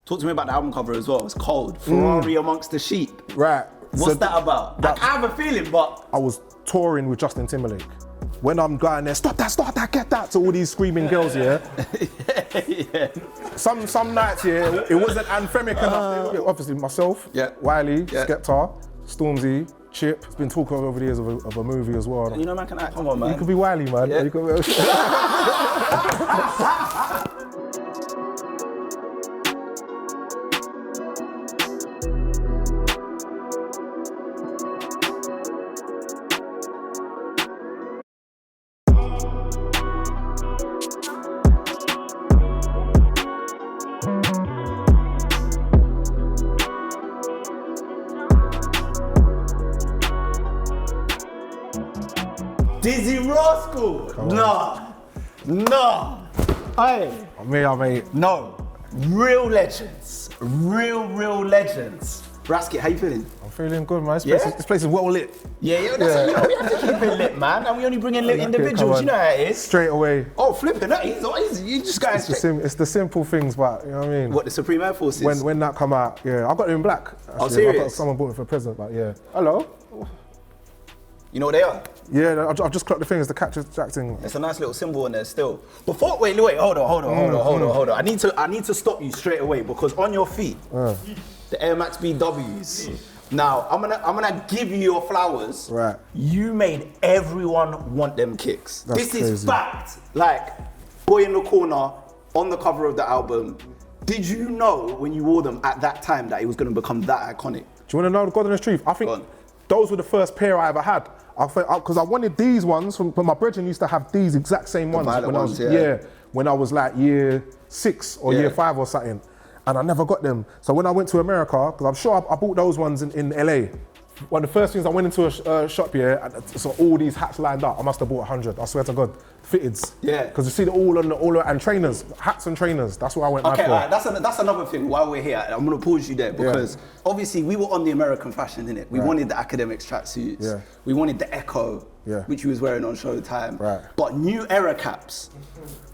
Talk to me about the album cover as well. It's cold. Ferrari amongst the sheep. Right. What's that about? Like, I have a feeling, but... I was touring with Justin Timberlake. When I'm going there, stop that, get that, to all these screaming girls, yeah? yeah. Some nights, yeah, it wasn't anthemic enough. Obviously myself, Wiley, Skepta, Stormzy, Chip. It's been talking over the years of a movie as well. You know, man, can act. Come on, man. You could be Wiley, man. Yeah. You could be... Dizzee Rascal. Nah. Hey. I mean. No. Real legends. Real legends. Rascal, how you feeling? I'm feeling good, man. This place is well lit. Yeah, you know, we have to keep it lit, man. And we only bring in lit individuals, you know how it is. Straight away. Oh, flipping that. You just guys... It's the simple things, but you know what I mean? What, the Supreme Air Forces? When that come out, yeah. I got it in black. Actually. Oh, serious? Someone bought it for a present, but yeah. Hello? You know what they are? Yeah, I've just clocked the thing. It's the Cactus Jack thing. It's a nice little symbol in there still. Wait, hold on. I need to stop you straight away because on your feet, the Air Max BWs. Now, I'm gonna give you your flowers. Right. You made everyone want them kicks. That's this crazy. is fact. Like, Boy in the Corner on the cover of the album. Did you know when you wore them at that time that it was gonna become that iconic? Do you wanna know the God honest truth? I think those were the first pair I ever had. Because I wanted these ones, but my brethren used to have these exact same ones when I was when I was like year 6 or year 5 or something, and I never got them. So when I went to America, because I'm sure I bought those ones in LA. One of the first things I went into a shop here, and so all these hats lined up. I must have bought 100. I swear to God, fitteds. Yeah. Because you see the all and trainers, hats and trainers. That's what I went mad for. Okay, that's another thing. While we're here, I'm gonna pause you there because obviously we were on the American fashion, innit? We wanted the academics tracksuits. Yeah. We wanted the Echo, which you was wearing on Showtime. Right. But new era caps.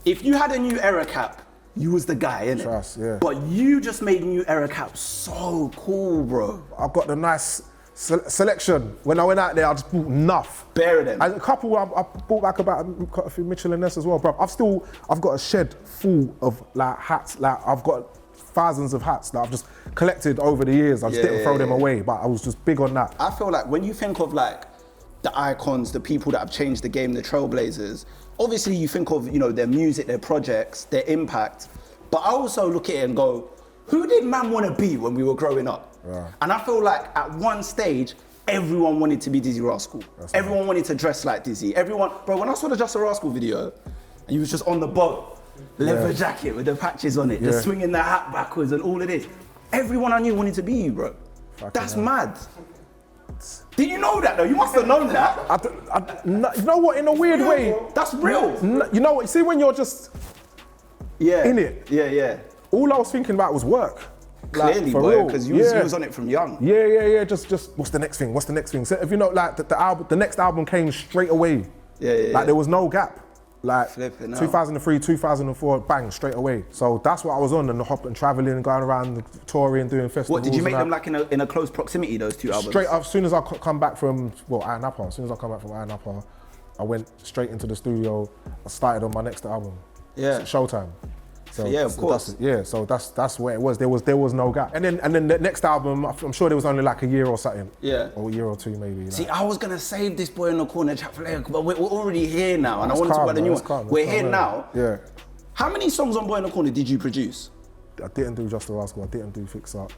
If you had a new era cap, you was the guy, innit? Trust, yeah. But you just made new era caps so cool, bro. I got the nice selection. When I went out there, I just bought enough. Bare of them. And a couple, I bought back about a few Mitchell and Ness as well, bro. I've got a shed full of like hats. Like I've got thousands of hats that I've just collected over the years. I just didn't throw them away, but I was just big on that. I feel like when you think of like the icons, the people that have changed the game, the trailblazers, obviously you think of, you know, their music, their projects, their impact, but I also look at it and go, who did man want to be when we were growing up? Yeah. And I feel like at one stage, everyone wanted to be Dizzee Rascal. Everyone wanted to dress like Dizzee. Bro, when I saw the Just a Rascal video, and he was just on the boat, leather jacket with the patches on it, just swinging the hat backwards and all of this, everyone I knew wanted to be you, bro. That's mad. Did you know that though? You must have known that. You know what, in a weird way. That's real. You know what, see when you're just in it? Yeah. All I was thinking about was work. Clearly, boy, because you was on it from young. Yeah. Just what's the next thing? So if you know, like the next album came straight away. Like there was no gap. Like 2003, 2004, bang, straight away. So that's what I was on, and the hop and traveling, going around, touring, doing festivals. What, did you make them like in a close proximity, those two albums? Straight up, as soon as I come back from, Iron Apple, I went straight into the studio. I started on my next album. Yeah. Showtime. So yeah, of course. So that's where it was. There was no gap. And then the next album, I'm sure there was only like a year or something. Yeah. Or a year or two maybe. See, I was gonna save this Boy in the Corner chat for later, but we're already here now, and I want to talk about the new one. We're here now. Yeah. How many songs on Boy in the Corner did you produce? I didn't do Just a Rascal. I didn't do Fix Up.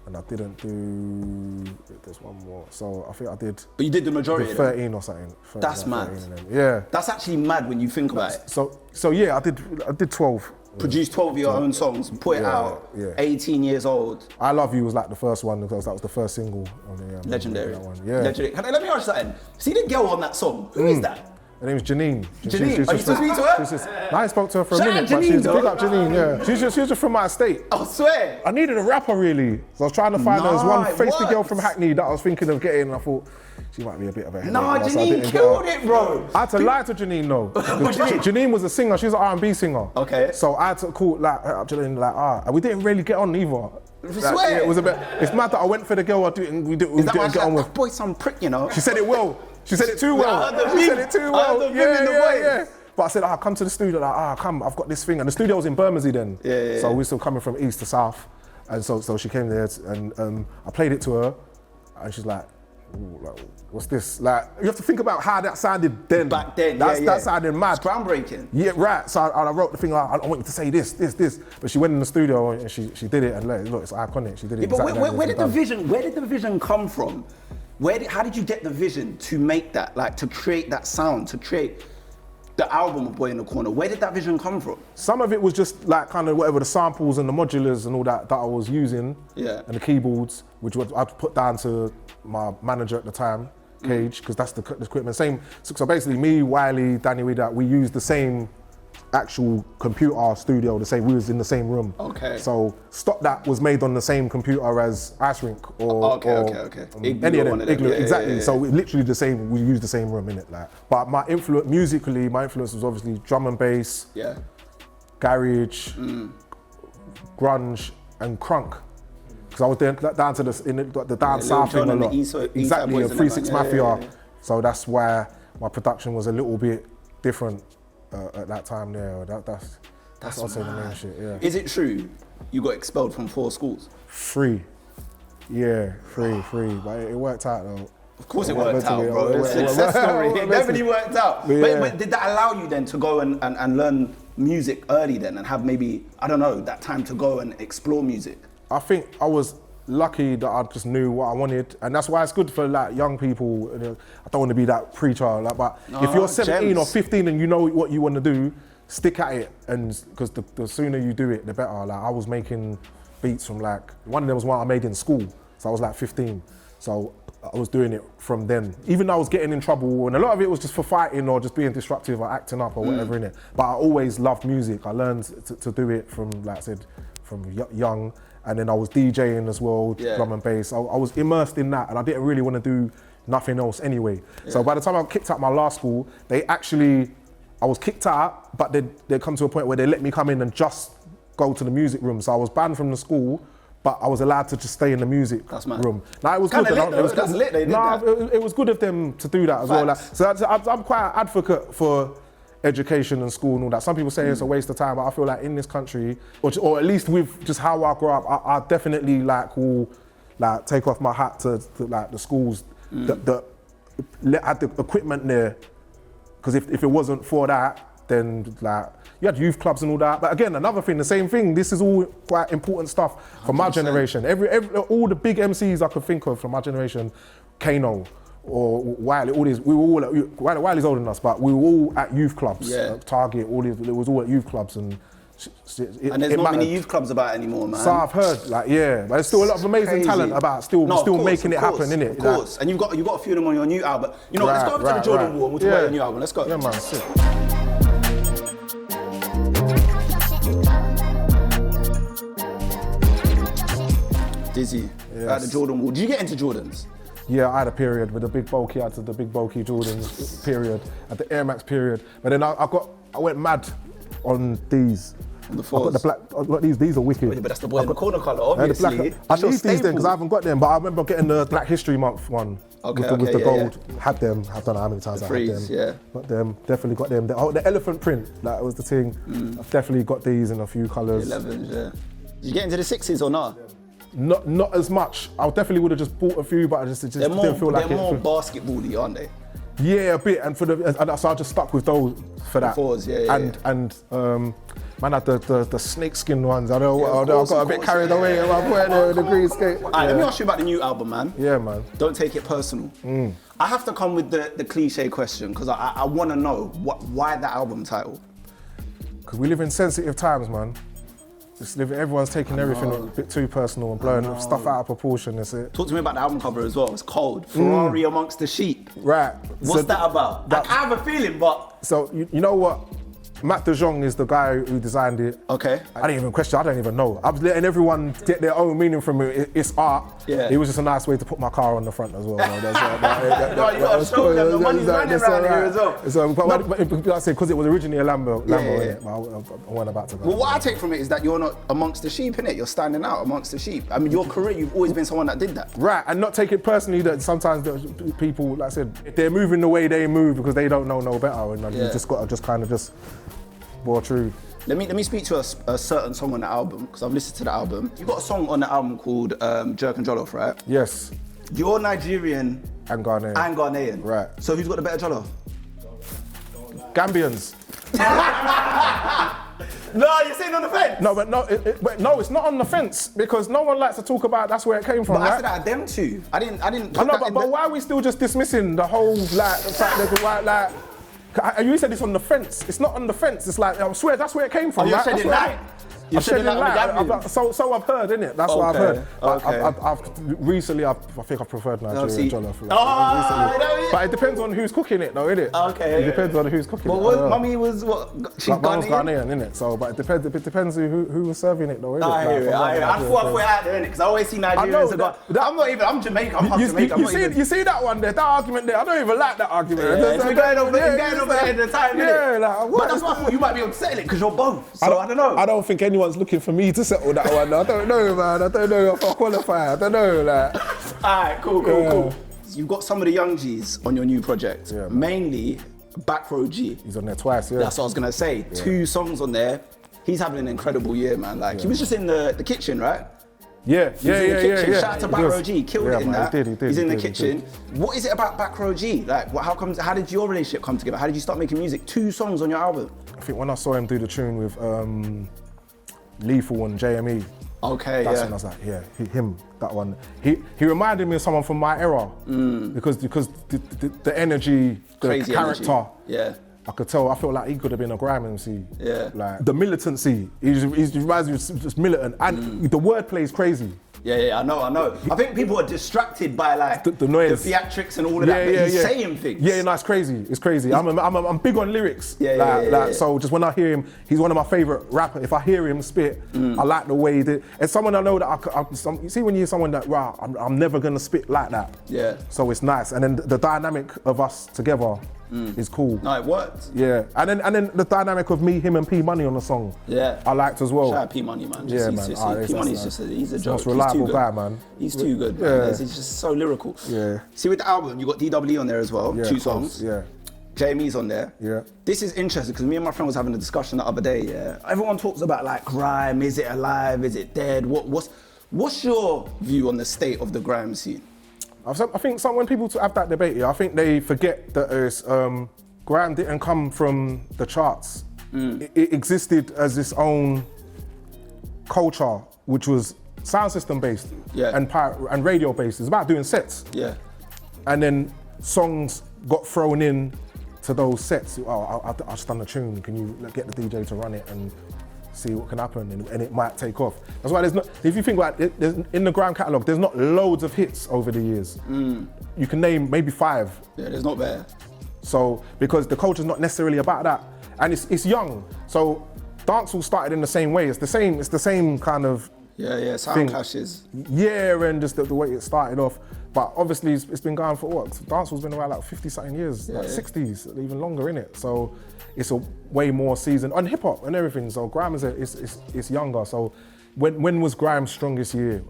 And I didn't do, there's one more. So I think I did. But you did the majority of 13 or something. That's mad. Yeah. That's actually mad when you think about it. So yeah, I did 12. Produced 12 of your own songs, put it out, 18 years old. I Love You was like the first one because that was the first single on the Legendary. That one. Yeah. Legendary. Let me ask you something. See the girl on that song, who is that? Her name's Janine. Janine, are you still speaking to her? I spoke to her for a Shout minute, out but she's Janine, big up Janine, yeah. She was just from my estate. I swear. I needed a rapper really. So I was trying to find there's one feisty what? girl from Hackney that I was thinking of getting, and I thought she might be a bit of a headache. Nah, so Janine killed it, bro. I had to lie to Janine though. Janine was a singer, she was an R&B singer. Okay. So I had to call Janine and we didn't really get on either. I swear. Yeah, it was a bit, it's mad that I went for the girl we didn't get on with. That boy some prick, you know. She said it well. She said it too well. She said it too well. Yeah. But I said, come to the studio. Come, I've got this thing. And the studio was in Bermondsey then. Yeah. So we're still coming from east to south. And so she came there and I played it to her. And she's like, what's this? Like, you have to think about how that sounded then. Back then, That sounded mad. It's groundbreaking. Yeah, right. So I wrote the thing, I want you to say this. But she went in the studio and she did it. And look, it's iconic. She did it. Yeah, but where did the vision come from? How did you get the vision to make that, like to create that sound, to create the album of Boy in the Corner? Where did that vision come from? Some of it was just like kind of whatever the samples and the modulars and all that I was using, and the keyboards, which I'd put down to my manager at the time, Cage, because that's the equipment. Same. So basically, me, Wiley, Danny, we used the same actual computer studio, we was in the same room. Okay. So Stop That was made on the same computer as Ice Rink or any of them. Igloo, exactly. Yeah. So we literally the same. We used the same room in it, like. But my influence was obviously drum and bass, garage, grunge, and crunk. Because I was down to the down south thing a lot. Exactly, a 3-6 Mafia. Yeah. So that's why my production was a little bit different. At that time there, that's also the main shit, yeah. Is it true you got expelled from 4 schools? 3. Yeah, 3, but it worked out though. Of course it worked out, bro. It's a success story. It definitely worked out. Yeah. But did that allow you then to go and learn music early then and have maybe, I don't know, that time to go and explore music? I think I was lucky that I just knew what I wanted, and that's why it's good for like young people. I don't want to be that preacher, but if you're 17 or 15 and you know what you want to do, stick at it, and because the sooner you do it, the better. Like I was making beats from one of them was one I made in school, so I was 15, so I was doing it from then. Even though I was getting in trouble, and a lot of it was just for fighting or just being disruptive or acting up or whatever in it. But I always loved music. I learned to do it from, like I said, from young. And then I was DJing as well, drum and bass. I was immersed in that, and I didn't really want to do nothing else anyway. Yeah. So by the time I kicked out my last school, I was kicked out, but they'd come to a point where they let me come in and just go to the music room. So I was banned from the school, but I was allowed to just stay in the music room. Now it was good. That's lit, they did that. It was good of them to do that as well. So I'm quite an advocate for education and school and all that. Some people say it's a waste of time, but I feel like in this country, or at least with just how I grew up, I definitely will take off my hat to the schools that had the equipment there. Because if it wasn't for that, then you had youth clubs and all that. But again, another thing, the same thing. This is all quite important stuff for my generation. All the big MCs I could think of from my generation, Kano, or Wiley, all these, we were all Wiley's older than us, but we were all at youth clubs. Target, all these, it was all at youth clubs, and there's not many youth clubs about anymore, man. So I've heard, but there's still a lot of amazing talent about still making it happen, innit? Of course, and you've got a few of them on your new album. Let's go over to the Jordan Wall and we'll talk about your new album. Let's go. Yeah, man, sick. Dizzee, at the Jordan Wall. Did you get into Jordans? Yeah, I had a period with the big bulky, Jordans period, at the Air Max period. But then I went mad on these. On the fours. I got these are wicked. But that's the Boy in the Corner colour, obviously. I need these then because I haven't got them, but I remember getting the Black History Month one with the gold. Yeah. Had them, I don't know how many times I had them. Yeah. Got them, definitely got them. The elephant print, that was the thing. I've definitely got these in a few colours. 11s, yeah. Did you get into the 6s or not? Not as much. I definitely would have just bought a few, but I just didn't feel like it. They're more basketball-y, aren't they? Yeah, a bit, and so I just stuck with those for that. The 4s, And man had the snakeskin ones. I got a bit carried away at one point there with the green skate. Let me ask you about the new album, man. Yeah, man. Don't take it personal. I have to come with the cliche question because I want to know why the album title. Because we live in sensitive times, man. Everyone's taking everything a bit too personal and blowing stuff out of proportion. That's it. Talk to me about the album cover as well. It's cold. Ferrari amongst the sheep. Right. What's that about? I have a feeling, but... So, you know what? Matt De Jong is the guy who designed it. Okay. I didn't even question, I don't even know. I was letting everyone get their own meaning from it. It's art. Yeah. It was just a nice way to put my car on the front as well. You got to show them the money's running around here as well. So, but like I said, because it was originally a Lambo, innit? I wasn't about to go. Well, what I take from it is that you're not amongst the sheep, innit? You're standing out amongst the sheep. I mean, your career, you've always been someone that did that. Right, and not take it personally that sometimes people, like I said, if they're moving the way they move because they don't know no better, and you just got to kind of bore true. Let me speak to a certain song on the album, because I've listened to the album. You got a song on the album called Jerk and Jollof, right? Yes. You're Nigerian and Ghanaian. Right. So who's got the better jollof? Gambians. No, you're saying on the fence. No, but no, it's not on the fence because no one likes to talk about that's where it came from. But I said that them two. I didn't. I know, but why are we still just dismissing the whole the fact that you said it's on the fence. It's not on the fence. It's like I swear that's where it came from. You're shedding light. You're shedding light. So I've heard, innit? That's what I've heard. I've recently, I think I've preferred Nigerian jollof. But it depends on who's cooking it, though, innit? Okay. It depends on who's cooking it. Well, mummy was what? She's Ghanaian, innit? So, but it depends who was serving it, though, innit? I hear it. I thought I put it out there, innit? Because I always see Nigerians and I'm Jamaican. I'm half Jamaican. You see that one there? That argument there? I don't even like that argument. It's going over at the time, innit? But that's why I thought you might be upsetting it because you're both. So I don't know. I don't think anyone's looking for me to settle that one. I don't know, man. I don't know if I qualify. I don't know, like. Alright, cool. You've got some of the young G's on your new project. Yeah, mainly Back Row G. He's on there twice, yeah. That's what I was gonna say. Yeah. 2 songs on there. He's having an incredible year, man. Like he was just in the kitchen, right? Yeah. Shout out to Back Row G. Killed it in that. He did. He's in the kitchen. What is it about Back Row G? Like, how did your relationship come together? How did you start making music? 2 songs on your album. I think when I saw him do the tune with Lethal and JME. Okay, that's when I was like, that one. He reminded me of someone from my era because the energy, crazy character. Energy. Yeah. I could tell. I felt like he could have been a Grime MC. Yeah. Like the militancy. He reminds me of just militant, and the wordplay is crazy. Yeah, I know. I think people are distracted by like the noise, the theatrics and all of that. But he's saying things. Yeah, no, it's crazy. It's crazy. I'm big on lyrics. Yeah. So just when I hear him, he's one of my favorite rappers. If I hear him spit, I like the way that. It's someone I know that you see when you hear someone that I'm never gonna spit like that. Yeah. So it's nice, and then the dynamic of us together. Is cool. No, it worked. Yeah, and then the dynamic of me, him, and P Money on the song. Yeah, I liked as well. Shout out P Money, man. P Money's just he's a joke. Most reliable guy, man. He's too good. Man. He's just so lyrical. Yeah. See, with the album, you got DW on there as well. 2 songs. Yeah. JME's on there. Yeah. This is interesting because me and my friend was having a discussion the other day. Yeah. Everyone talks about like Grime. Is it alive? Is it dead? What's your view on the state of the Grime scene? I think when people have that debate, I think they forget that it's, Grime didn't come from the charts. It existed as its own culture, which was sound system based and radio based. It's about doing sets. Yeah. And then songs got thrown in to those sets. I just done a tune. Can you get the DJ to run it and see what can happen, and it might take off. That's why there's not. If you think about it, in the Grime catalogue, there's not loads of hits over the years. You can name maybe 5. Yeah, there's not there. So because the culture's not necessarily about that, and it's young. So dancehall started in the same way. It's the same kind of sound clashes. Yeah, and just the way it started off. But obviously it's been going for what? Dancehall's been around like 50-something years, like 60s, even longer, innit? So it's a way more seasoned, and hip hop and everything. So Grime is younger. So when was Grime's strongest year?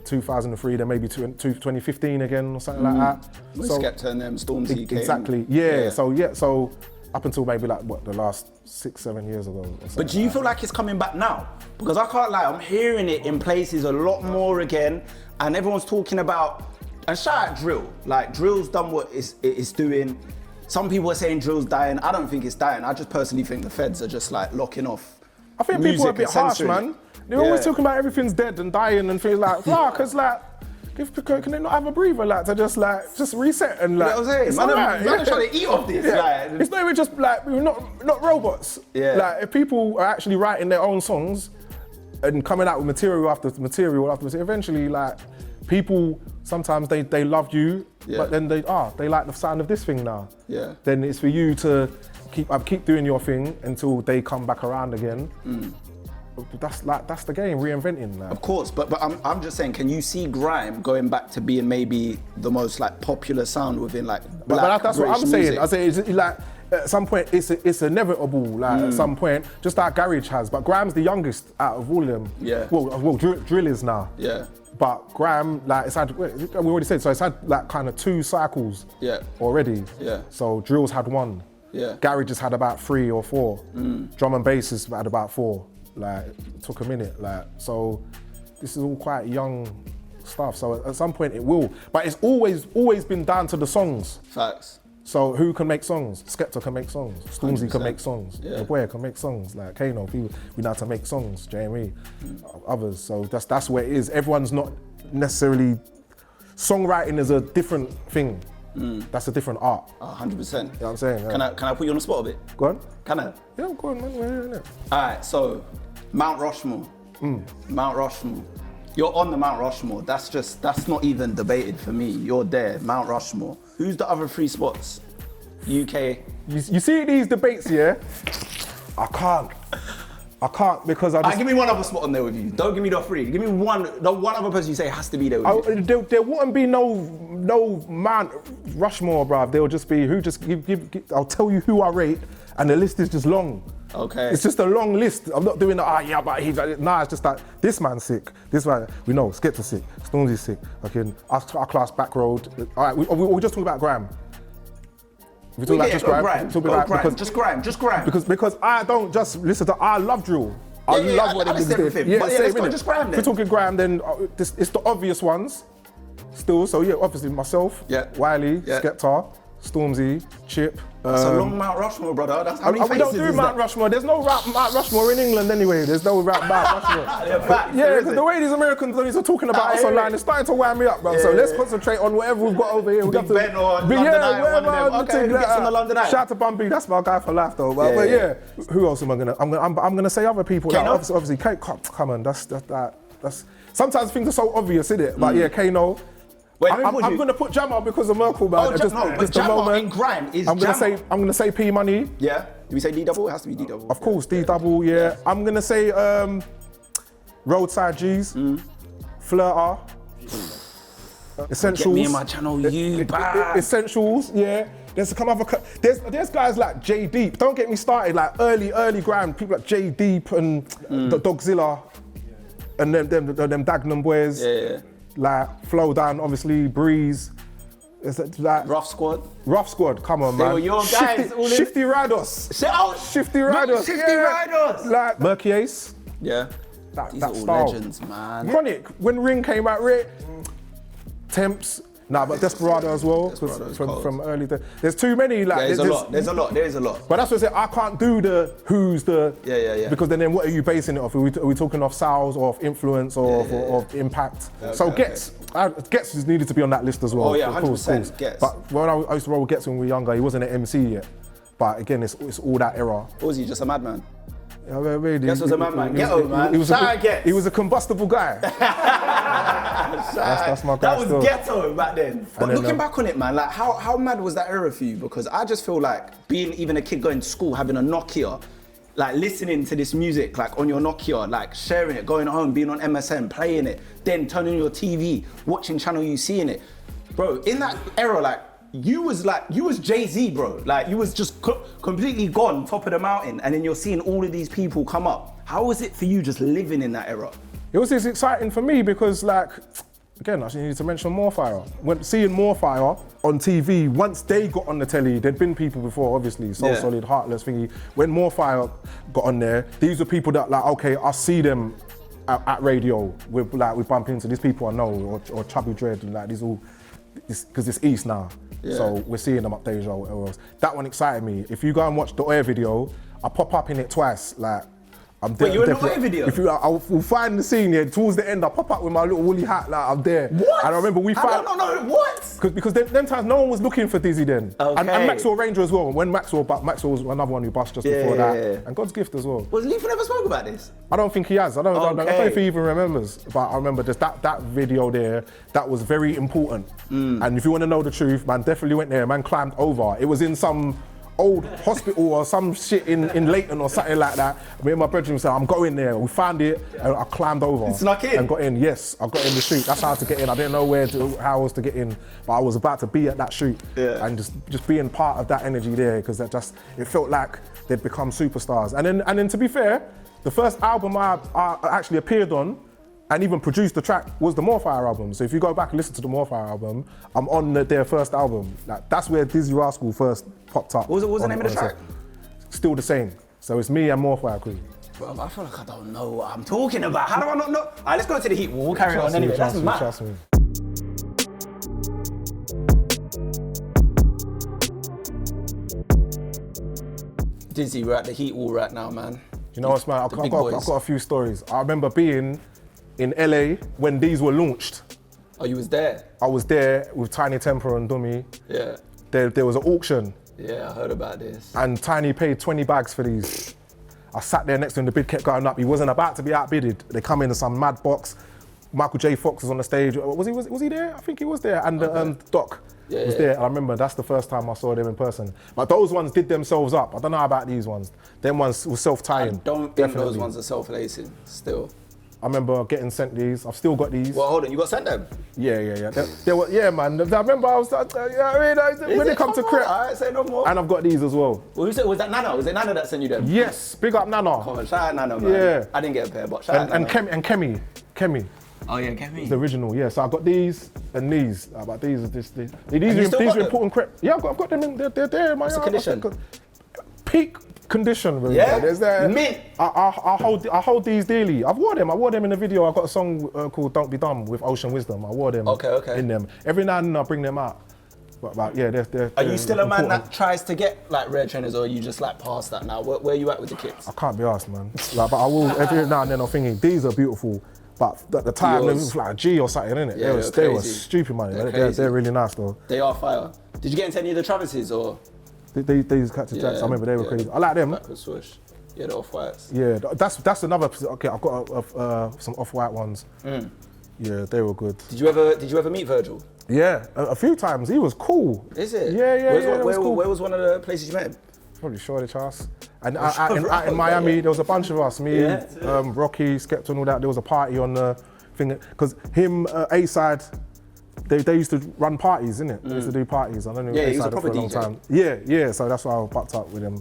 2003, then maybe 2015 again or something like that. When Skepta and them Stormzy came. Exactly. Yeah. So up until maybe like the last 6-7 years ago. But do you feel like it's coming back now? Because I can't lie, I'm hearing it in places a lot more again, and everyone's talking about. And shout out Drill. Like Drill's done what it's doing. Some people are saying Drill's dying. I don't think it's dying. I just personally think the feds are just like locking off. I think people are a bit harsh, man. They're always talking about everything's dead and dying and things like, because like, can they not have a breather, like, to just reset and like? You know what I'm saying? Man, I'm trying to eat off this. Yeah. Like, it's not even just like, we're not robots. Yeah. Like, if people are actually writing their own songs, and coming out with material after material after material. Eventually, like, people, sometimes they love you, but then they like the sound of this thing now. Yeah. Then it's for you to keep doing your thing until they come back around again. That's the game, reinventing that. Of course, but I'm just saying, can you see grime going back to being maybe the most like popular sound within like black that's what I'm British music? saying. I say it's like at some point it's inevitable. Like at some point, just like garage has, but grime's the youngest out of all of them. Yeah. Well, drill is now. Yeah. But grime, like it's had, we already said, so it's had like kind of 2 cycles. Yeah. Already. Yeah. So drill's had 1. Yeah. Garage has had about 3 or 4. Drum and bass has had about 4. Like, it took a minute. Like, so this is all quite young stuff. So at some point it will. But it's always been down to the songs. Facts. So who can make songs? Skepta can make songs. Stormzy can make songs. Yeah. The boy can make songs. Like Kano, people, we know how to make songs. Do you know what I mean? Others. So that's where it is. Everyone's not necessarily. Songwriting is a different thing. That's a different art. 100%. You know what I'm saying? Yeah. Can I put you on the spot a bit? Go on. Can I? Yeah, go on, man. Yeah. All right, so Mount Rushmore. Mount Rushmore. You're on the Mount Rushmore. That's not even debated for me. You're there, Mount Rushmore. Who's the other 3 spots? UK. You see these debates, yeah? I can't because I just... give me one other spot on there with you. Don't give me the 3. Give me the one other person you say has to be there with you. There wouldn't be no Mount Rushmore, bruv. There'll just be I'll tell you who I rate, and the list is just long. Okay. It's just a long list. I'm not doing but he's nah. It's just like this man's sick. This man, we know Skepta's sick. Stormzy's sick. Okay, our class back road. All right, we're just talking about grime. We talk about just grime. Just grime. Because I don't just listen to. I love drill. I love what they do. Yeah, let's go just grime then. If we're talking grime, then it's the obvious ones. Still, so yeah, obviously myself, Wiley, Skepta, Stormzy, Chip. That's a long Mount Rushmore, brother. That's how many faces we don't do Mount Rushmore. There's no Mount Rushmore in England anyway. There's no Mount Rushmore. Yeah, because the way these Americans are talking about us online, it's starting to wind me up, bro. So let's concentrate on whatever we've got over here. Big Ben or London Eye, okay, who gets on the London Eye? Shout out to Bumby, that's my guy for life though. But yeah, who else am I gonna? I'm gonna say other people. Like, obviously, come on, that's. Sometimes things are so obvious, isn't it? But yeah, Kano. I'm going to put Jammer because of Merkel, man. But Jammer in grime is I'm going to say P Money. Yeah. Do we say D double? It has to be D double. Of course, D double. Yeah. I'm going to say Roadside G's, Flirter, Essentials. Get me in my channel, you bad. Essentials. Yeah. There's guys like J Deep. Don't get me started. Like early grime people like J Deep and the Dogzilla, and them Dagenham boys. Yeah. Like Flow Down, obviously, Breeze. Is that like Rough Squad? Rough Squad, come on, man. They were your guys. Shifty Riders. Shifty Riders. Like Murky Ace. Yeah. That all style. Legends, man. Chronic, when Ring came out, Temps. Nah, but Desperado as well. From early days. There's too many. Like, There's a lot. But that's what I say. I can't do the who's the. Yeah. Because then what are you basing it off? Are we talking off sales or off influence or of impact? Gets just needed to be on that list as well. Oh yeah, 100%. Gets. But when I used to roll with Gets when we were younger, he wasn't an MC yet. But again, it's all that era. Or was he just a madman? Yeah, really. Gets was a madman. Ghetto, man. He was a combustible guy. That's my guy. That was ghetto back then. But looking back on it, man, like how mad was that era for you? Because I just feel like being even a kid going to school, having a Nokia, like listening to this music, like on your Nokia, like sharing it, going home, being on MSN, playing it, then turning on your TV, watching Channel U, seeing it. Bro, in that era, like, you was Jay-Z, bro. Like, you was just completely gone, top of the mountain, and then you're seeing all of these people come up. How was it for you just living in that era? It was exciting for me because, like, again, I need to mention Morefire. When seeing Morefire on TV, once they got on the telly, there'd been people before, obviously, Solid, Heartless thingy. When Morefire got on there, these were people that, like, okay, I see them at radio. We bump into these people I know, or Chubby Dread, and like these all, because it's East now. Yeah. So we're seeing them up there or else. That one excited me. If you go and watch the Air video, I pop up in it twice. Like, Wait, you're in the wedding video? If you, we'll find the scene here. Towards the end, I pop up with my little woolly hat, like I'm there. What? And I remember we found. I don't know what? Because them times no one was looking for Dizzee then. Okay. And Maxwell Ranger as well. When Maxwell was another one who bust just before that. And God's Gift as well. Was Leaf never spoke about this? I don't think he has. I don't know if he even remembers. But I remember just that video there. That was very important. And if you want to know the truth, man, definitely went there. Man climbed over. It was in some old hospital or some shit in Leighton or something like that. Me and my brethren said, I'm going there. We found it and I climbed over. Snuck in? And got in, yes. I got in the shoot. That's how to get in. I didn't know how I was to get in, but I was about to be at that shoot. Yeah. And just being part of that energy there, because it felt like they'd become superstars. And then to be fair, the first album I actually appeared on and even produced the track was the Morefire album. So if you go back and listen to the Morefire album, I'm on their first album. Like, that's where Dizzee Rascal first popped up. What was the name of the track? Still the same. So it's me and Morefire crew. Bro, I feel like I don't know what I'm talking about. How do I not know? All right, let's go to the heat. We'll carry on anyway. That's mad. Trust me. Dizzee, we're at the heat wall right now, man. You know what's man? I've got a few stories. I remember being in LA when these were launched. Oh, you was there? I was there with Tiny Temper and Dummy. Yeah. There was an auction. Yeah, I heard about this. And Tiny paid 20 bags for these. I sat there next to him, the bid kept going up. He wasn't about to be outbidded. They come in some mad box. Michael J. Fox was on the stage. Was he there? I think he was there. And Doc was there. I remember that's the first time I saw them in person. But those ones did themselves up. I don't know about these ones. Them ones were self-tying. I don't think those ones are self-lacing still. I remember getting sent these. I've still got these. Well, hold on, you got sent them? Yeah. They were, yeah, man. I remember I was, when it come to crap. All right, say no more. And I've got these as well. Well, who said, was that Nana? Was it Nana that sent you them? Yes, big up Nana. Come on, shout out Nana, man. Yeah. I didn't get a pair, but shout out Nana. And Kemi. Oh yeah, Kemi. The original, yeah. So I got these and these. But these are just these are important crap. Yeah, I've got them. They're there. What's the condition? Peak condition. Really. Yeah. There's that. Mint. I hold these daily. I wore them in the video. I got a song called "Don't Be Dumb" with Ocean Wisdom. I wore them. Okay. In them. Every now and then I bring them out. But yeah, they're Are you still a man that tries to get like rare trainers, or are you just like past that now? Where are you at with the kits? I can't be asked, man. But I will every now and then. I'm thinking these are beautiful. But at the time, they was like a G or something, innit? Yeah, they were stupid money. They're really nice though. They are fire. Did you get into any of the Travises or? These Cactus Jacks, I remember they were crazy. I like them. Backward swoosh. Yeah, the off-whites. Yeah, that's another. Okay, I've got some off-white ones. Yeah, they were good. Did you ever meet Virgil? Yeah, a few times. He was cool. Is it? Yeah. Where was one of the places you met him? Probably Shoreditch House. And out in Miami, there was a bunch of us. Me, Rocky, Skepta and all that. There was a party on the thing. Because him, A-Side, they used to run parties, innit? They used to do parties. I don't know. Yeah, he was a proper for a long DJ. time. Yeah. So that's why I bucked up with him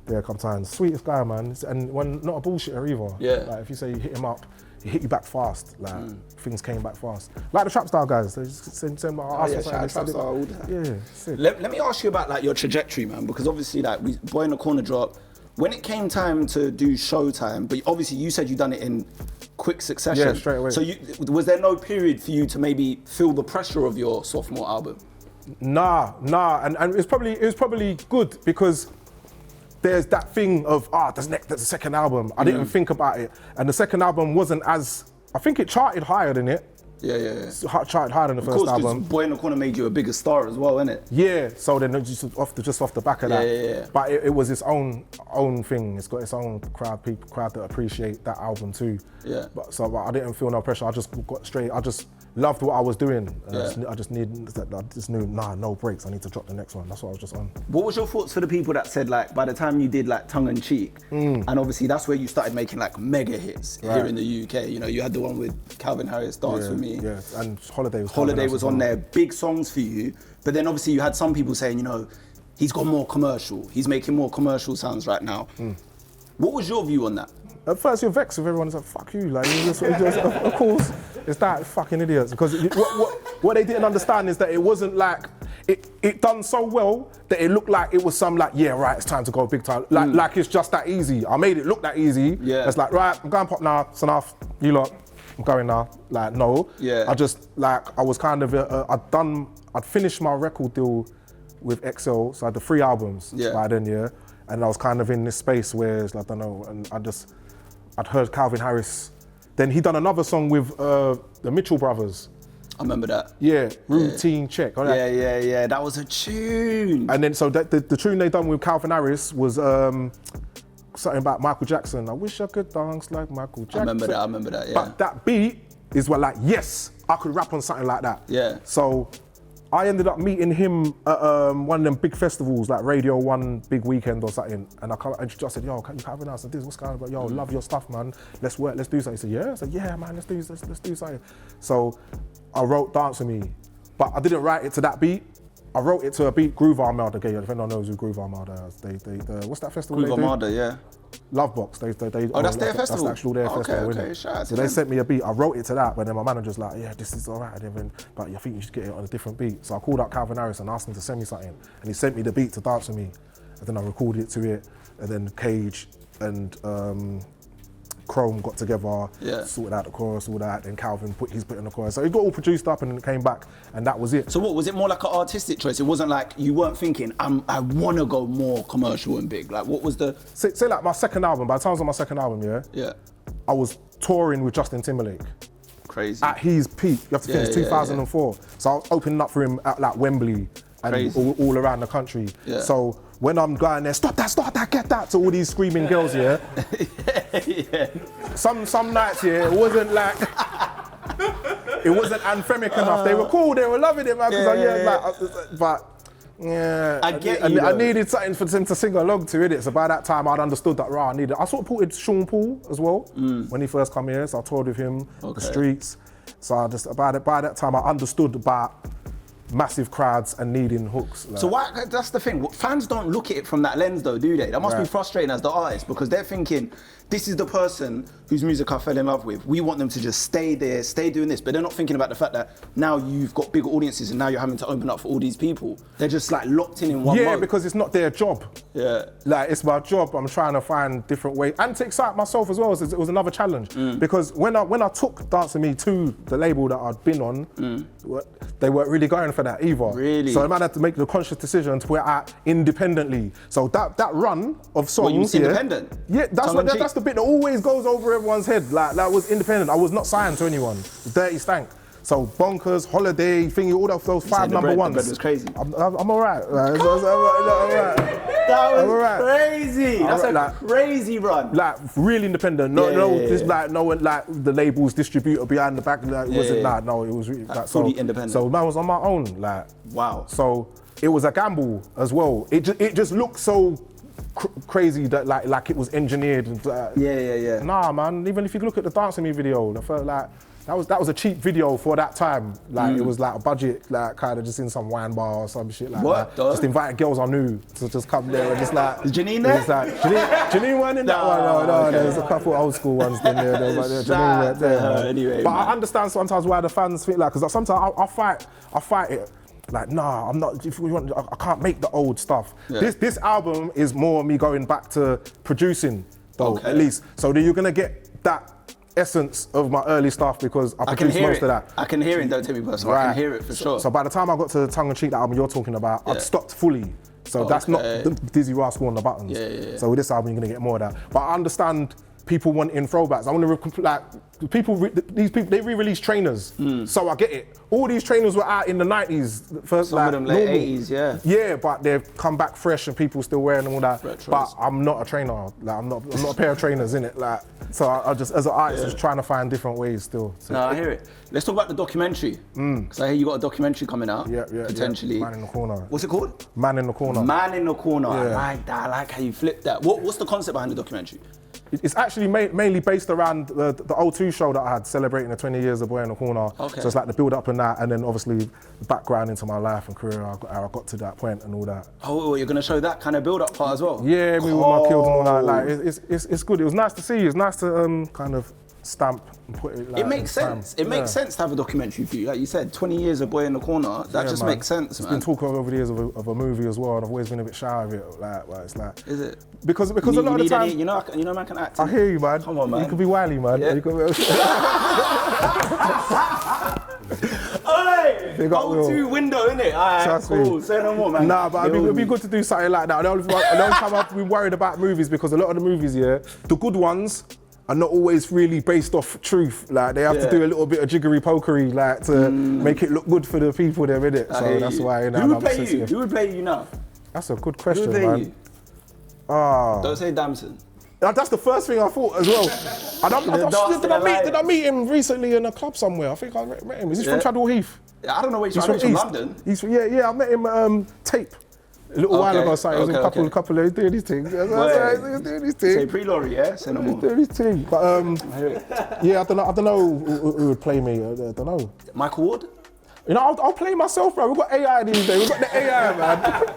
there a couple times. Sweetest guy, man. And not a bullshitter either. Yeah. Like if you say you hit him up, he hit you back fast. Like things came back fast. Like the Trap Style guys. They just send Trap Style all the time. Yeah, sick. Let me ask you about like your trajectory, man, because obviously like Boy in the Corner drop. When it came time to do Showtime, but obviously you said you done it in quick succession. Yeah, straight away. So was there no period for you to maybe feel the pressure of your sophomore album? Nah, and it was probably good because there's that thing of that's the second album. I didn't think about it, and the second album wasn't as. I think it charted higher than it. Yeah. Charted higher than the first album. Boy in the Corner made you a bigger star as well, innit? Yeah. So then just off the back of that. Yeah. But it was its own thing. It's got its own crowd that appreciate that album too. Yeah. But I didn't feel no pressure. I just got straight. I just loved what I was doing. I just knew no breaks. I need to drop the next one. That's what I was just on. What was your thoughts for the people that said like by the time you did like Tongue in Cheek, and obviously that's where you started making like mega hits here in the UK. You know, you had the one with Calvin Harris, Dance With Me. Yeah, and Holiday was on there. Big songs for you, but then obviously you had some people saying, you know, he's got more commercial. He's making more commercial sounds right now. What was your view on that? At first you're vexed with everyone. It's like, fuck you. Like, of course, it's that fucking idiots. Because what they didn't understand is that it wasn't like, it done so well that it looked like it was some like, yeah, right, it's time to go big time. Like it's just that easy. I made it look that easy. Yeah. It's like, right, I'm going pop now, it's enough, you lot, I'm going now. Like, no. Yeah. I just, like, I was kind of, I'd finished my record deal with XL, so I had the 3 albums by then, and I was kind of in this space where it's like, I don't know, and I'd heard Calvin Harris. Then he done another song with the Mitchell brothers. I remember that. Yeah, Routine Check. Yeah. That was a tune. And then so the tune they done with Calvin Harris was something about Michael Jackson. I wish I could dance like Michael Jackson. I remember that, yeah. But that beat is what, like, yes, I could rap on something like that. Yeah. So I ended up meeting him at one of them big festivals, like Radio 1 Big Weekend or something. And I just said, yo, can you come in? I said, this, what's going on? Yo, love your stuff, man. Let's work, let's do something. He said, yeah? I said, yeah, man, let's do something. So I wrote Dance With Me, but I didn't write it to that beat. I wrote it to a beat, Groove Armada. If anyone knows who Groove Armada is, they what's that festival Groove Armada, yeah. Lovebox. They that's their festival? That's actually their festival, Okay, innit? shout out to So them. they sent me a beat. I wrote it to that, but then my manager's like, yeah, this is all right. But I think you should get it on a different beat. So I called up Calvin Harris and asked him to send me something. And he sent me the beat to Dance With Me. And then I recorded it to it. And then Cage and Chrome got together, sorted out the chorus, all that, and Calvin put his bit in the chorus. So it got all produced up and then it came back, and that was it. So what, was it more like an artistic choice? It wasn't like, you weren't thinking, I want to go more commercial and big. Like, what was the... Say like my second album, by the time I was on my second album, Yeah. I was touring with Justin Timberlake. Crazy. At his peak, you have to think it's 2004. So I was opening up for him at like Wembley and all around the country. Yeah. So when I'm going there, stop that, get that, to all these screaming girls, yeah. Some nights, it wasn't like, it wasn't anthemic enough. They were cool, they were loving it, man. I needed something for them to sing along to, innit? So by that time, I'd understood that, I sort of ported Sean Paul as well when he first come here. So I toured with him, the streets. So I just, by that time, I understood about massive crowds and needing hooks. Like. So that's the thing, fans don't look at it from that lens though, do they? That must be frustrating as the artist, because they're thinking, this is the person whose music I fell in love with. We want them to just stay there, stay doing this, but they're not thinking about the fact that now you've got bigger audiences and now you're having to open up for all these people. They're just like locked in one mode. Yeah, because it's not their job. Yeah. Like, it's my job. I'm trying to find different ways, and to excite myself as well. It was another challenge, because when I took Dance With Me to the label that I'd been on, they weren't really going for that either. Really? So I might have to make the conscious decision to put it out independently. So that run of songs, you was independent? Yeah, that's the bit that always goes over everyone's head. Like, that was independent. I was not signed to anyone. Dirty Stank. So Bonkers, Holiday, thingy, all of those 5 number ones. The bread was crazy. I'm all right. I'm all right. That was crazy. That's a crazy run. Like, really independent. No one like the label's distributor behind the back. Like, it wasn't that. No, it was really like, fully independent. So man was on my own. Like, wow. So it was a gamble as well. It just looked so crazy that like it was engineered. And, Nah, man. Even if you look at the Dance With Me video, I felt like that was a cheap video for that time. Like, it was like a budget, like kind of just in some wine bar or some shit like that. Just invited girls I knew to just come there and just like. Is Janine there? Like, Janine weren't in that one. No, there's a couple old school ones in there. Janine weren't there. Anyway, but I understand sometimes why the fans feel like, because sometimes I fight it. Like, nah, I'm not. If we want, I can't make the old stuff. Yeah. This album is more me going back to producing, though, at least. So that you're gonna get that essence of my early stuff, because I produced most of that. I can hear it, don't take me personal. I can hear it for sure. So by the time I got to the Tongue and Cheek, that album you're talking about, I'd stopped fully. So that's not the Dizzee Rascal on the buttons. So with this album, you're gonna get more of that. But I understand people wanting throwbacks. I want to these people, they re-release trainers, so I get it. All these trainers were out in the 90s, first some of them late 80s, yeah, but they've come back fresh and people still wearing them, all that. Retros. But I'm not a trainer. Like, I'm not a pair of trainers, innit? Like, so I just, as an artist, just trying to find different ways still. So no, I hear it. Let's talk about the documentary, because I hear you got a documentary coming out. Potentially. Man in the Corner. What's it called? Man in the Corner. Man in the Corner. I like that. I like how you flipped that. What's the concept behind the documentary? It's actually mainly based around the O2 show that I had, celebrating the 20 years of Boy in the Corner. Okay. So it's like the build up and that, and then obviously the background into my life and career, how I got to that point and all that. Oh, you're going to show that kind of build up part as well? Yeah, me with my kills and all that. Like, it's good. It was nice to see. It's nice to kind of stamp and put it. Like, it makes sense. It makes sense to have a documentary for you. Like you said, 20 years of Boy in the Corner. That just makes sense, man. It's been talk over the years of a movie as well, and I've always been a bit shy of it. Like, well, it's like. Is it? Because a lot of the time. You know, man can act. I hear you, man. Come on, man. You can be wily, man. Yeah. You can Big up, O2 window, innit? Alright, cool. Say no more, man. Nah, but it'd be good to do something like that. The only time I've been worried about movies, because a lot of the movies, the good ones, are not always really based off truth. Like they have to do a little bit of jiggery pokery, like to make it look good for the people they're in it. So that's why. You know, who would play you? Who would play you now? That's a good question, man. Don't say Damson. That's the first thing I thought as well. Did I meet him recently in a club somewhere? I think I met him. Is he from Chadwell Heath? I don't know where he's from London. I met him tape a little while ago. So he was in a couple of doing his thing. He's doing his thing. Say pre-Laurie, yeah? Say no more. He's doing his thing. But I don't know who would play me. I don't know. Michael Ward? You know, I'll play myself, bro. We've got AI these days. We've got the AI, man.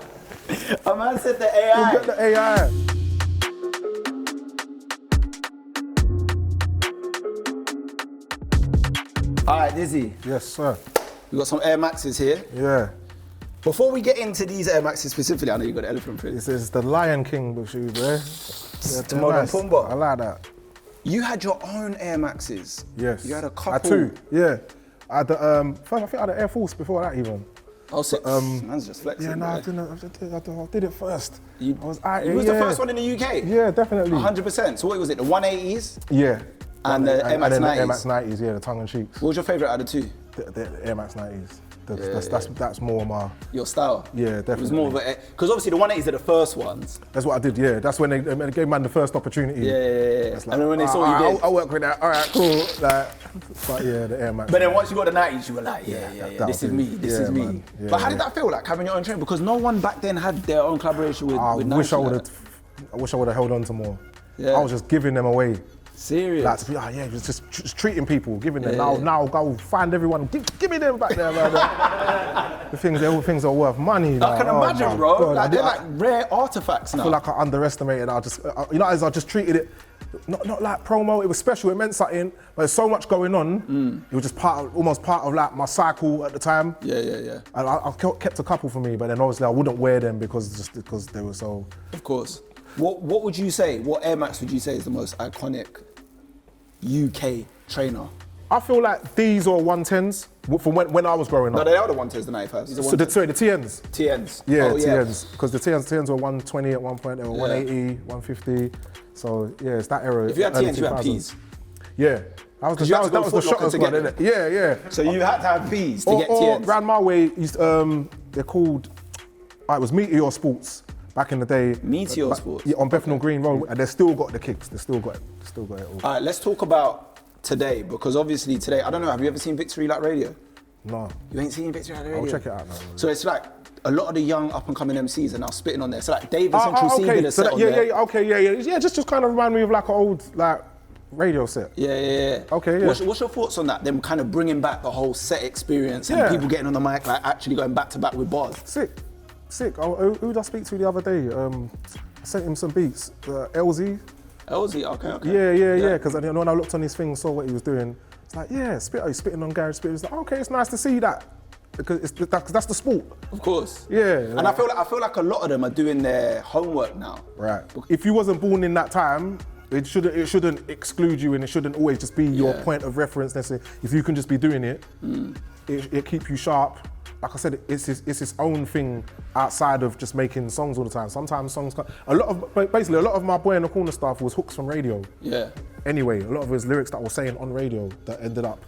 A man said the AI. We've got the AI. All right, Dizzee. Yes, sir. We got some Air Maxes here. Yeah. Before we get into these Air Maxes specifically, I know you got the elephant print. This is the Lion King shoes, bro. Timon and Pumbaa. I like that. You had your own Air Maxes. Yes. You had a couple. I had two. Yeah. I had the first, I think I had the Air Force before that even. Oh, so man's just flexing. Yeah, no, I did it first. You was the first one in the UK? Yeah, definitely. 100%. So what was it, the 180s? Yeah. And the Air Max 90s? The Air Max 90s, yeah, the tongue and cheeks. What was your favourite out of the two? The Air Max 90s. That's more my... Your style? Yeah, definitely. It was more of a... Because obviously the 180s are the first ones. That's what I did, yeah. That's when they gave man the first opportunity. Yeah. Like, and then when they saw you did... I'll work with that, all right, cool. But yeah, the Air Max. But then once you got the 90s, you were like, this is me, this is me. Yeah, but how did that feel, like having your own train? Because no one back then had their own collaboration with Nike. I wish I would have held on to more. Yeah. I was just giving them away. Serious? Like to be, just treating people, giving them. Now go find everyone. Give me them back there, man. All things are worth money. I can imagine, bro. God, like, they're like rare artifacts now. I feel like I underestimated. As I just treated it, not like promo. It was special. It meant something. But there's so much going on. It was just almost part of like my cycle at the time. Yeah. And I kept a couple for me, but then obviously I wouldn't wear them because they were so. Of course. What would you say? What Air Max would you say is the most iconic UK trainer? I feel like these are 110s from when I was growing up. No, they are the 110s, the 95s. The TNs. TNs. Yeah, TNs. Because the TNs were 120 at one point, they were 180, 150. So yeah, it's that era. If you had TNs, you had Ps. Yeah. That was the shotters one, isn't it? Yeah. So you had to have Ps to get TNs. Round my way, they're called, it was Meteor Sports. Back in the day. Meteor Sports? Yeah, on Bethnal Green Road, and they've still got the kicks. They've still got it all. All right, let's talk about today, because obviously today, I don't know, have you ever seen Victory Lap Radio? No. You ain't seen Victory Lap Radio? I'll check it out now. So it's like, a lot of the young up-and-coming MCs are now spitting on there. So like Davis and True C did a set on there. Yeah, just kind of remind me of like an old, like, radio set. Yeah. Okay, yeah. What's your thoughts on that? Them kind of bringing back the whole set experience and people getting on the mic, like actually going back-to-back with bars. Sick. Who did I speak to the other day? I sent him some beats. LZ. LZ, okay. Yeah. Because when I looked on his thing, saw what he was doing, it's like, he's spitting on garage spit. It's like, okay, it's nice to see that. Because that's the sport. Of course. Yeah. And I feel like a lot of them are doing their homework now. Right. If you wasn't born in that time, it shouldn't exclude you, and it shouldn't always just be your point of reference necessarily. If you can just be doing it, it keeps you sharp. Like I said, it's its own thing outside of just making songs all the time. Sometimes songs a lot of my Boy in the Corner stuff was hooks from radio. Yeah. Anyway, a lot of his lyrics that I was saying on radio that ended up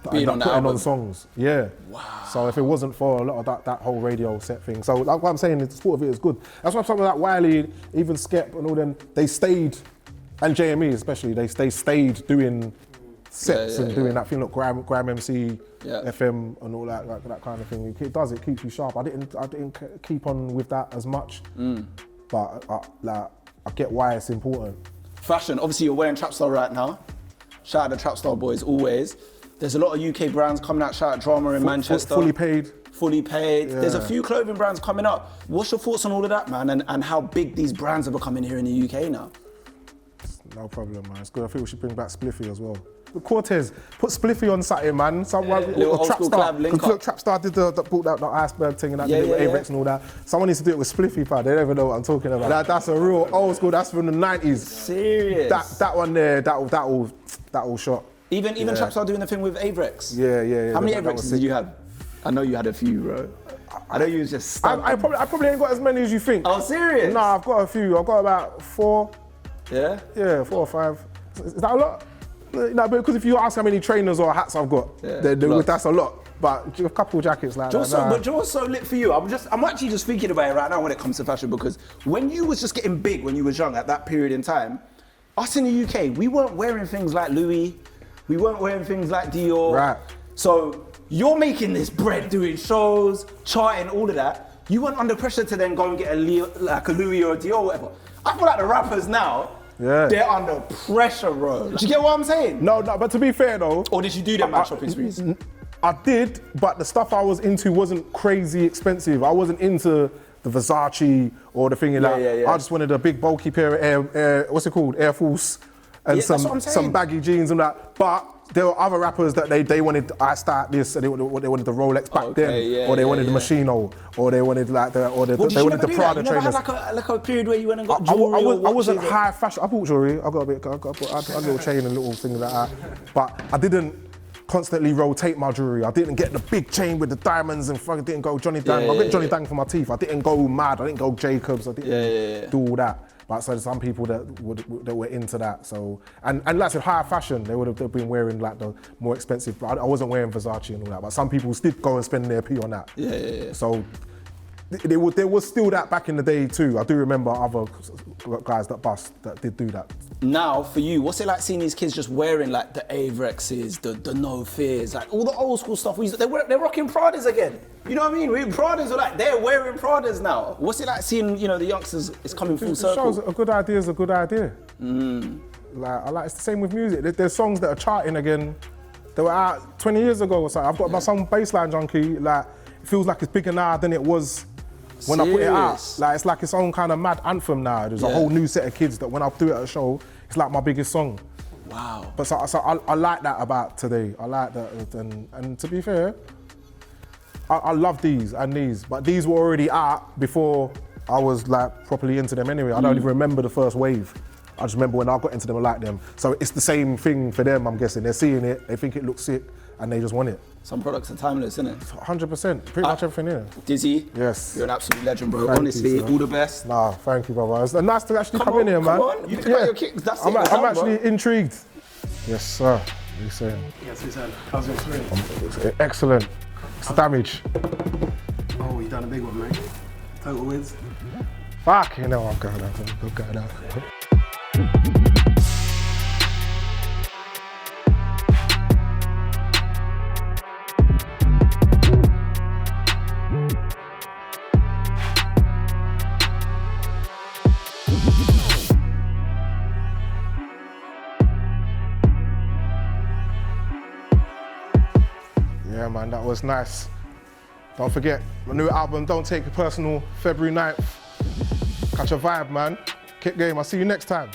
being on the album. On songs. Yeah. Wow. So if it wasn't for a lot of that whole radio set thing. So like what I'm saying, the sport of it is good. That's why something like Wiley, even Skep and all them, they stayed, and JME especially, they stayed doing sets and doing that thing, look, Grime MC, FM and all that kind of thing. It keeps you sharp. I didn't keep on with that as much, but I get why it's important. Fashion, obviously you're wearing Trapstar right now. Shout out to Trapstar boys always. There's a lot of UK brands coming out, shout out Drama in Manchester. Fully paid. Yeah. There's a few clothing brands coming up. What's your thoughts on all of that, man, and how big these brands are becoming here in the UK now? No problem, man. It's good. I think we should bring back Spliffy as well. Cortez, put Spliffy on something, man. Little old school collab link up. Trapstar did the iceberg thing and that, with Avex and all that. Someone needs to do it with Spliffy, pal. They never know what I'm talking about. That's a real old school. That's from the 90s. Serious. That one there, that all shot. Even Trapstar doing the thing with Avrex. Yeah. How many Avrexes did you have? I know you had a few, bro. I know you was just stuck. I probably ain't got as many as you think. Oh, serious? Nah, I've got a few. I've got about 4. Yeah? Yeah, 4 or 5. Is that a lot? No, because if you ask how many trainers or hats I've got, that's a lot. But a couple jackets like that. But do you know what's so lit for you? I'm actually just thinking about it right now when it comes to fashion, because when you was just getting big when you was young at that period in time, us in the UK, we weren't wearing things like Louis, we weren't wearing things like Dior. Right. So you're making this bread, doing shows, charting, all of that. You weren't under pressure to then go and get a Louis or a Dior or whatever. I feel like the rappers now, they're under pressure, bro. Do you get what I'm saying? No, but to be fair though. Or did you do that mad shopping sprees? I did, but the stuff I was into wasn't crazy expensive. I wasn't into the Versace or the thing in that. I just wanted a big bulky pair of Air Force and some baggy jeans and that. But there were other rappers that they wanted I-Start this, and they wanted the Rolex back then, or they wanted the Machino, or they wanted they wanted the Prada trainers. You never had like a period where you went and got jewelry? I wasn't high fashion. I bought jewelry. I got a little chain and little thing like that. But I didn't constantly rotate my jewelry. I didn't get the big chain with the diamonds and fucking didn't go Johnny Dang. I went Johnny Dang for my teeth. I didn't go mad. I didn't go Jacobs. I didn't do all that. But so some people that were into that. So and like I said, higher fashion, they would have been wearing like the more expensive. But I wasn't wearing Versace and all that. But some people did go and spend their P on that. So there was still that back in the day too. I do remember other guys that did do that. Now, for you, what's it like seeing these kids just wearing like the Avrexes, the No Fears, like all the old school stuff? They're rocking Pradas again. You know what I mean? Pradas are like, they're wearing Pradas now. What's it like seeing, the youngsters is coming full circle? It shows a good idea is a good idea. It's the same with music. There's songs that are charting again. They were out 20 years ago or something. I've got my song Baseline Junkie, like, it feels like it's bigger now than it was when I put it out. Like, it's like its own kind of mad anthem now. There's a whole new set of kids that when I do it at a show, it's like my biggest song. Wow. But so I like that about today. I like that, and to be fair, I love these and these, but these were already out before I was like properly into them anyway. I don't even remember the first wave. I just remember when I got into them, I liked them. So it's the same thing for them, I'm guessing. They're seeing it, they think it looks sick, and they just want it. Some products are timeless, isn't it? 100%, pretty much everything in it. Dizzee, yes, you're an absolute legend, bro. Honestly, all the best. Nah, thank you, brother. It's nice to actually come in here, man. Come on, you pick out your kicks, that's it. I'm actually intrigued. Yes, sir. What are you saying? Yes, sir. How's your experience? Excellent. It's damage. Oh, you done a big one, mate. Total wins. Fuck, I'm going out. Yeah, man, that was nice. Don't forget, my new album, Don't Take It Personal, February 9th. Catch a vibe, man. Kick game, I'll see you next time.